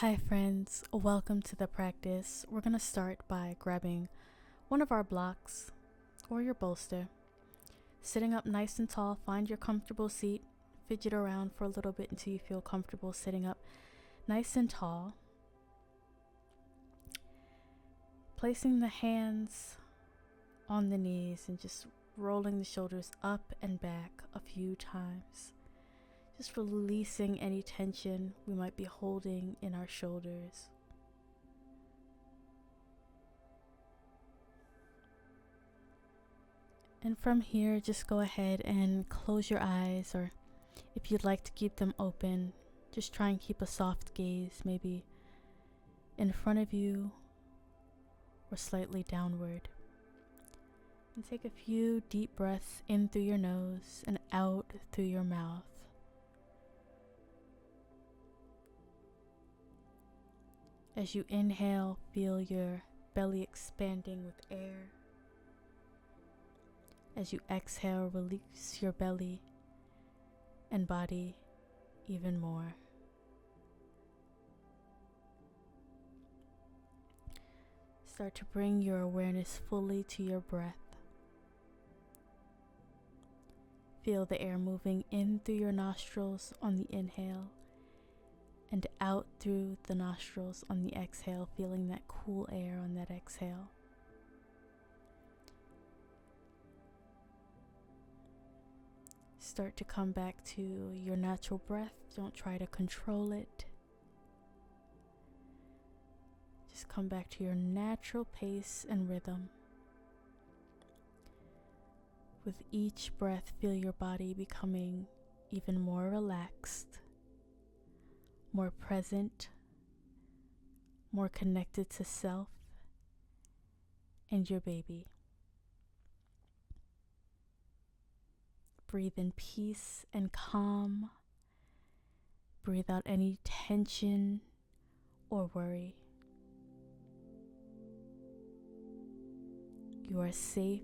Hi friends, welcome to the practice. We're going to start by grabbing one of our blocks or your bolster. Sitting up nice and tall, find your comfortable seat, fidget around for a little bit until you feel comfortable sitting up nice and tall. Placing the hands on the knees and just rolling the shoulders up and back a few times. Just releasing any tension we might be holding in our shoulders. And from here, just go ahead and close your eyes, or if you'd like to keep them open, just try and keep a soft gaze, maybe in front of you or slightly downward. And take a few deep breaths in through your nose and out through your mouth. As you inhale, feel your belly expanding with air. As you exhale, release your belly and body even more. Start to bring your awareness fully to your breath. Feel the air moving in through your nostrils on the inhale and out through the nostrils on the exhale, feeling that cool air on that exhale. Start to come back to your natural breath. Don't try to control it. Just come back to your natural pace and rhythm. With each breath, feel your body becoming even more relaxed, more present, more connected to self and your baby. Breathe in peace and calm. Breathe out any tension or worry. You are safe.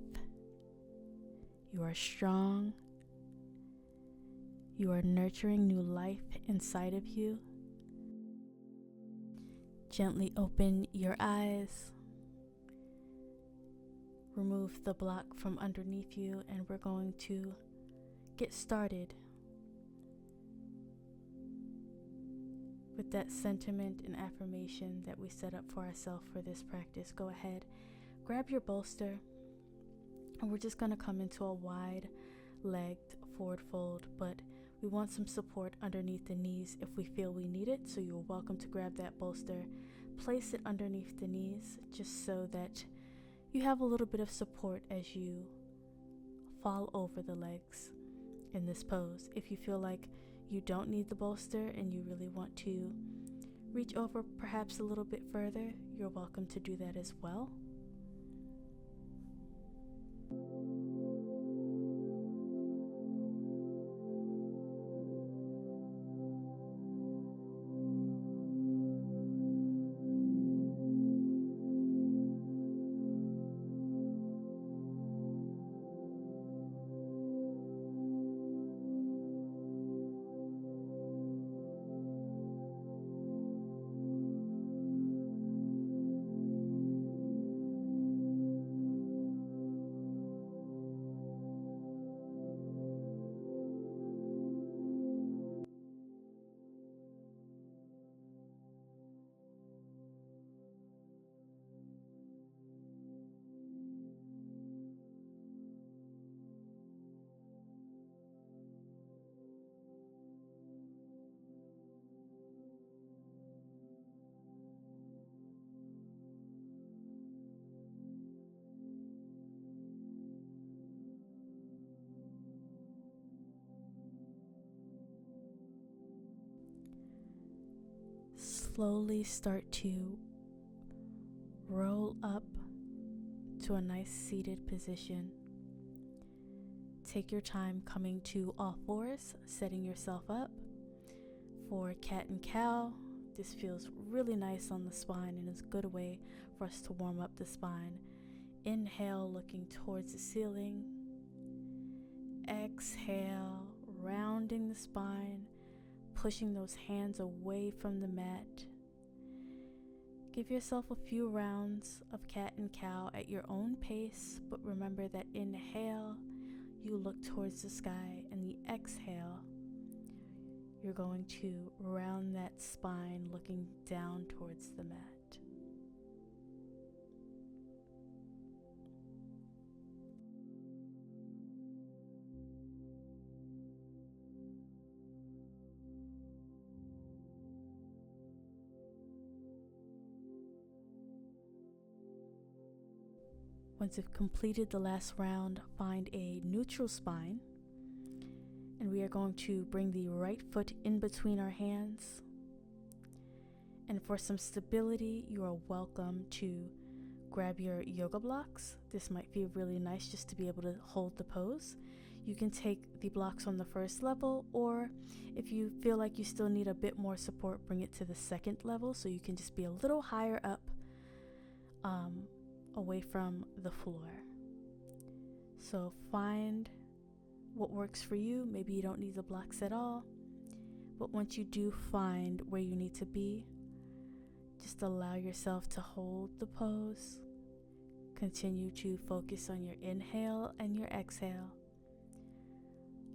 You are strong. You are nurturing new life inside of you. Gently open your eyes. Remove the block from underneath you, and we're going to get started with that sentiment and affirmation that we set up for ourselves for this practice. Go ahead, grab your bolster, and we're just going to come into a wide-legged forward fold, but we want some support underneath the knees if we feel we need it, so you're welcome to grab that bolster, place it underneath the knees just so that you have a little bit of support as you fall over the legs in this pose. If you feel like you don't need the bolster and you really want to reach over perhaps a little bit further, you're welcome to do that as well. Slowly start to roll up to a nice seated position. Take your time coming to all fours, setting yourself up for cat and cow. This feels really nice on the spine and is a good way for us to warm up the spine. Inhale, looking towards the ceiling. Exhale, rounding the spine, pushing those hands away from the mat, Give yourself a few rounds of cat and cow at your own pace, but remember that inhale, you look towards the sky, and the exhale, you're going to round that spine looking down towards the mat. Once you've completed the last round, find a neutral spine, and we are going to bring the right foot in between our hands. And for some stability, you are welcome to grab your yoga blocks. This might feel really nice just to be able to hold the pose. You can take the blocks on the first level, or if you feel like you still need a bit more support, bring it to the second level so you can just be a little higher up, away from the floor. So find what works for you. Maybe you don't need the blocks at all, but once you do find where you need to be, just allow yourself to hold the pose. Continue to focus on your inhale and your exhale.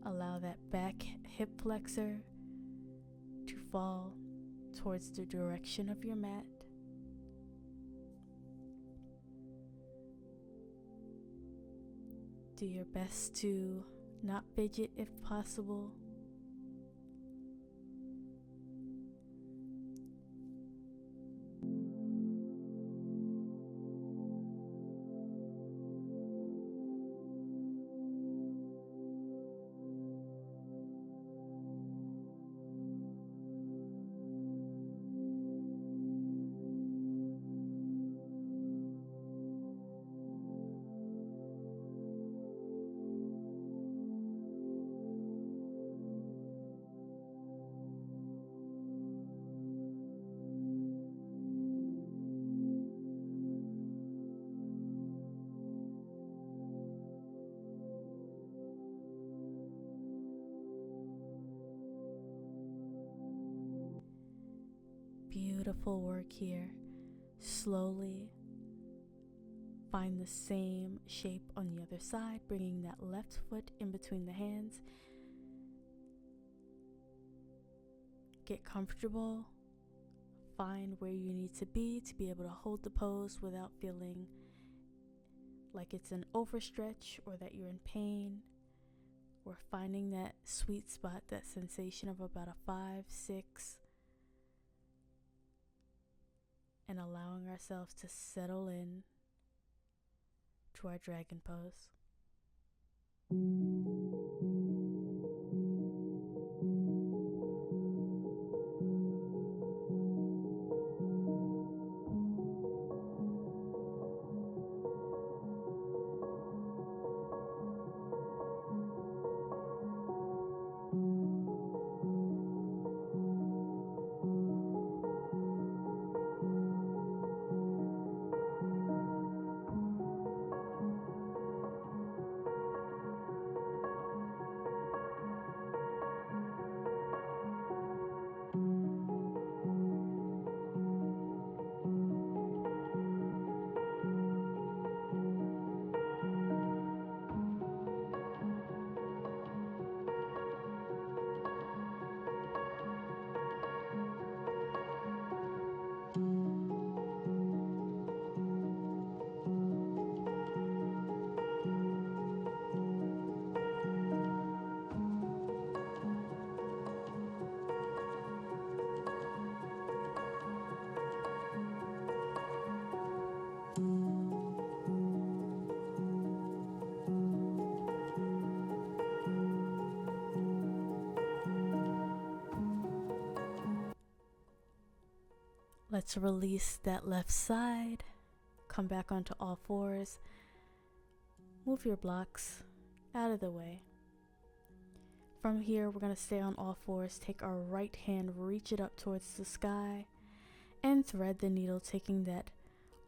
Allow that back hip flexor to fall towards the direction of your mat. Do your best to not fidget if possible. Beautiful work here. Slowly find the same shape on the other side, bringing that left foot in between the hands. Get comfortable. Find where you need to be able to hold the pose without feeling like it's an overstretch or that you're in pain. We're finding that sweet spot, that sensation of about a 5, 6, and allowing ourselves to settle in to our dragon pose. Let's release that left side. Come back onto all fours. Move your blocks out of the way. From here, we're going to stay on all fours. Take our right hand, reach it up towards the sky, and thread the needle, taking that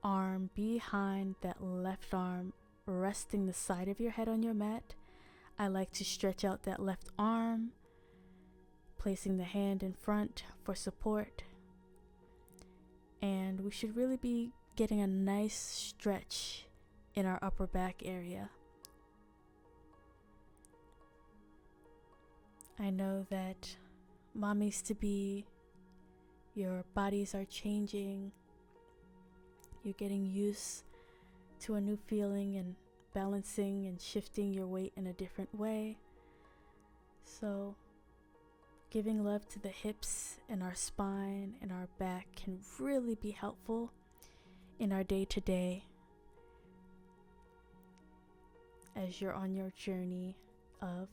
arm behind that left arm, resting the side of your head on your mat. I like to stretch out that left arm, placing the hand in front for support. And we should really be getting a nice stretch in our upper back area. I know that mommies to be, your bodies are changing. You're getting used to a new feeling and balancing and shifting your weight in a different way. So giving love to the hips and our spine and our back can really be helpful in our day-to-day as you're on your journey of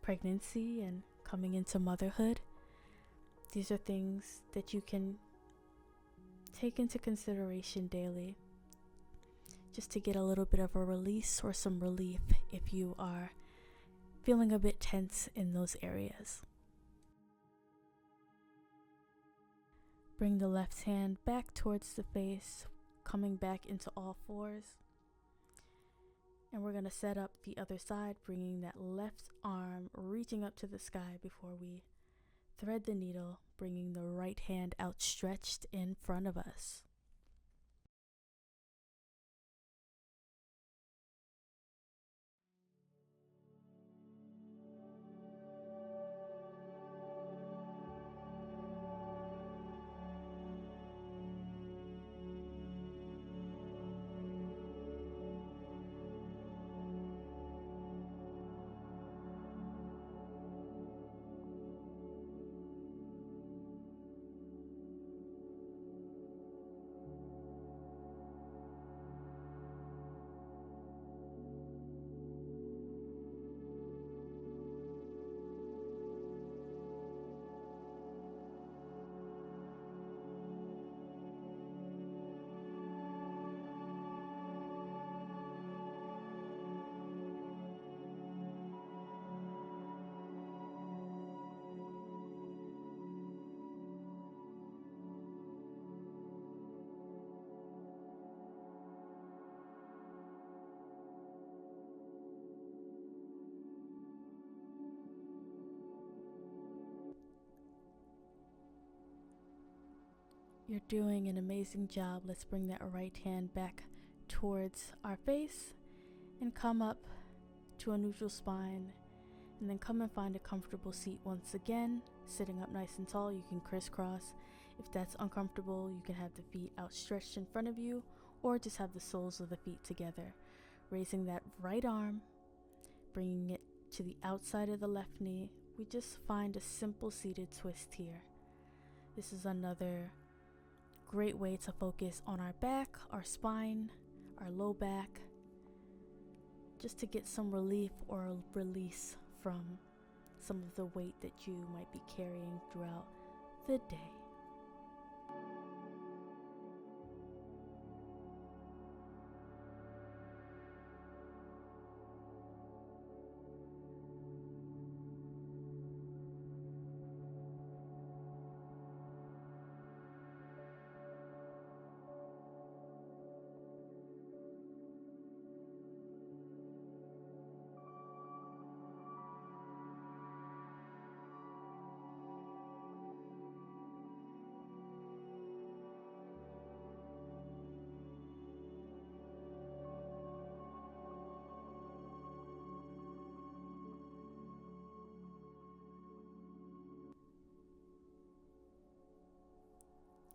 pregnancy and coming into motherhood. These are things that you can take into consideration daily, just to get a little bit of a release or some relief if you are feeling a bit tense in those areas. Bring the left hand back towards the face, coming back into all fours. And we're going to set up the other side, bringing that left arm reaching up to the sky before we thread the needle, bringing the right hand outstretched in front of us. You're doing an amazing job. Let's bring that right hand back towards our face and come up to a neutral spine, and then come and find a comfortable seat once again. Sitting up nice and tall, you can crisscross. If that's uncomfortable, you can have the feet outstretched in front of you, or just have the soles of the feet together. Raising that right arm, bringing it to the outside of the left knee. We just find a simple seated twist here. This is another great way to focus on our back, our spine, our low back, just to get some relief or release from some of the weight that you might be carrying throughout the day.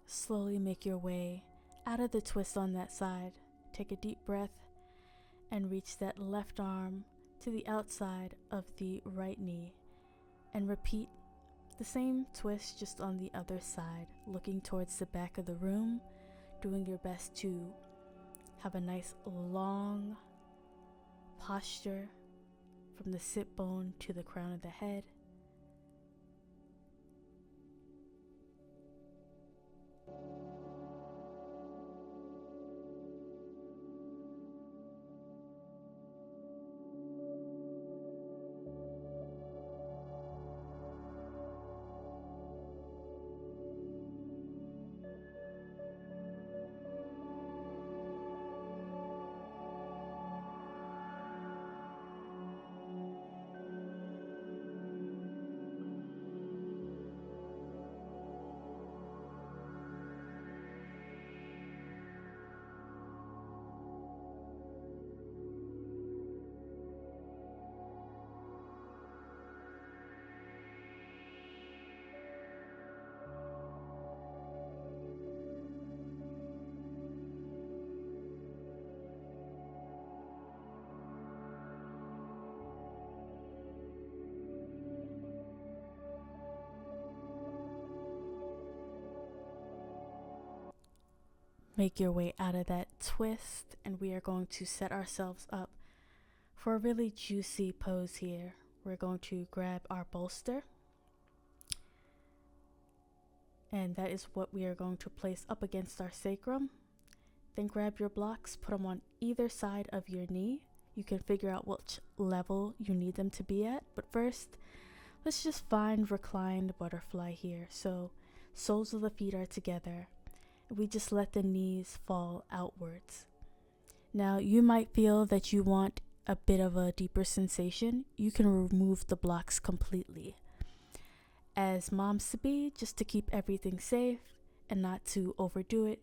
Slowly make your way out of the twist on that side. Take a deep breath and reach that left arm to the outside of the right knee, and repeat the same twist just on the other side, looking towards the back of the room, doing your best to have a nice long posture from the sit bone to the crown of the head. make your way out of that twist, and we are going to set ourselves up for a really juicy pose here. We're going to grab our bolster, and that is what we are going to place up against our sacrum. Then grab your blocks, put them on either side of your knee. You can figure out which level you need them to be at, but first, let's just find reclined butterfly here. So soles of the feet are together. We just let the knees fall outwards. Now you might feel that you want a bit of a deeper sensation. You can remove the blocks completely. As moms to be, just to keep everything safe and not to overdo it,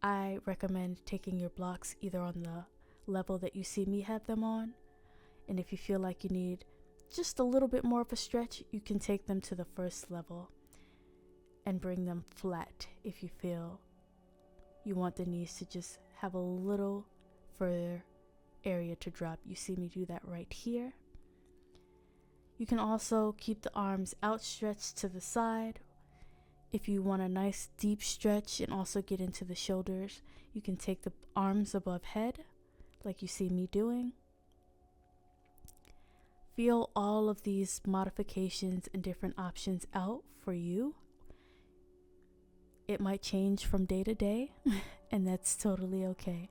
I recommend taking your blocks either on the level that you see me have them on, and if you feel like you need just a little bit more of a stretch, you can take them to the first level and bring them flat if you feel you want the knees to just have a little further area to drop. You see me do that right here. You can also keep the arms outstretched to the side. If you want a nice deep stretch and also get into the shoulders, you can take the arms above head like you see me doing. Feel all of these modifications and different options out for you. It might change from day to day, and that's totally okay.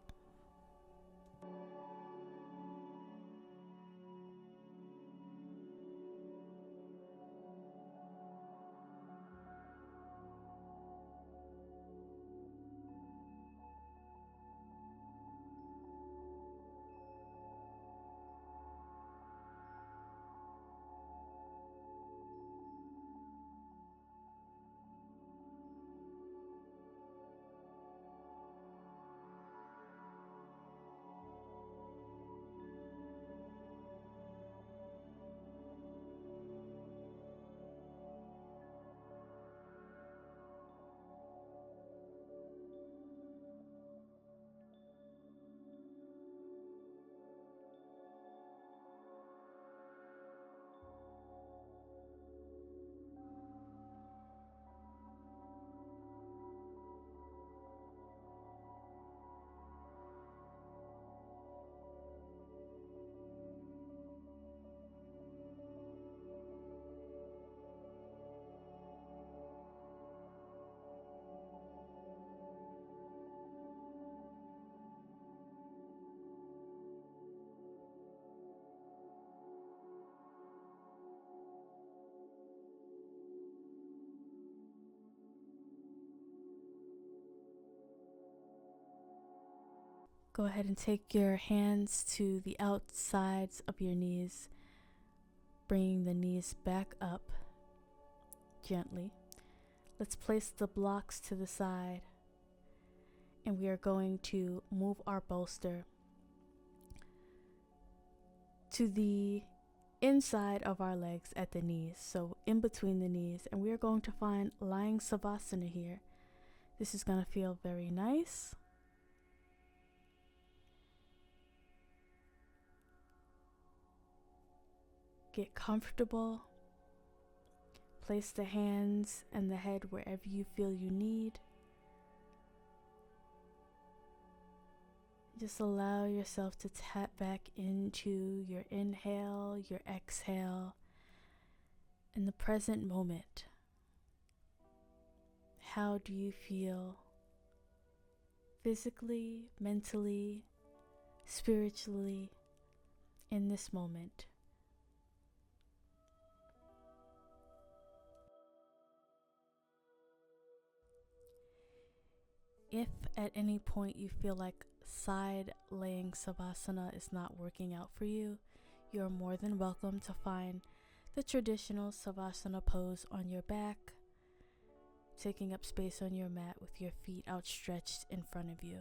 Go ahead and take your hands to the outsides of your knees, bringing the knees back up gently. Let's place the blocks to the side, and we are going to move our bolster to the inside of our legs at the knees, so in between the knees, and we are going to find lying savasana here. This is going to feel very nice. Get comfortable. Place the hands and the head wherever you feel you need. Just allow yourself to tap back into your inhale, your exhale, in the present moment. How do you feel physically, mentally, spiritually in this moment? If at any point you feel like side laying savasana is not working out for you, you're more than welcome to find the traditional savasana pose on your back, taking up space on your mat with your feet outstretched in front of you.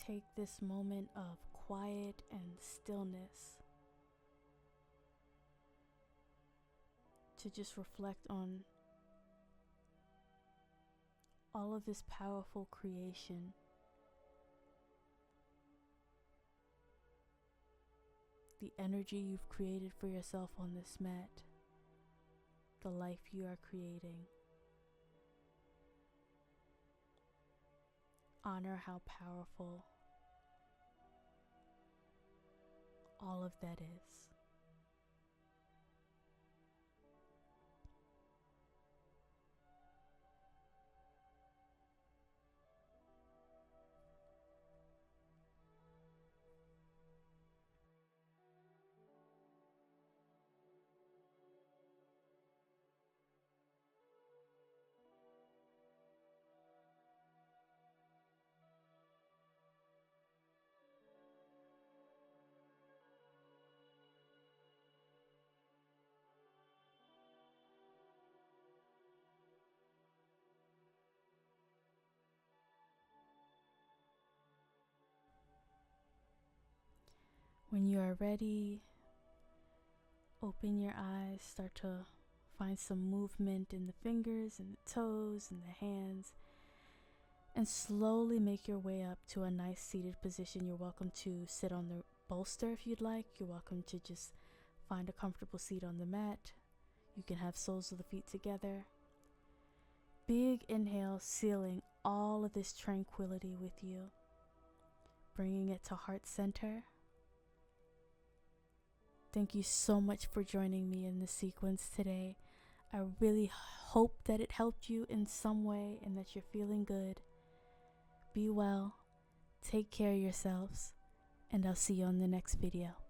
take this moment of quiet and stillness to just reflect on all of this powerful creation. The energy you've created for yourself on this mat, the life you are creating. Honor how powerful all of that is. When you are ready, open your eyes, start to find some movement in the fingers and the toes and the hands, and slowly make your way up to a nice seated position. You're welcome to sit on the bolster if you'd like. You're welcome to just find a comfortable seat on the mat. You can have soles of the feet together. Big inhale, sealing all of this tranquility with you, bringing it to heart center. Thank you so much for joining me in this sequence today. I really hope that it helped you in some way and that you're feeling good. Be well, take care of yourselves, and I'll see you on the next video.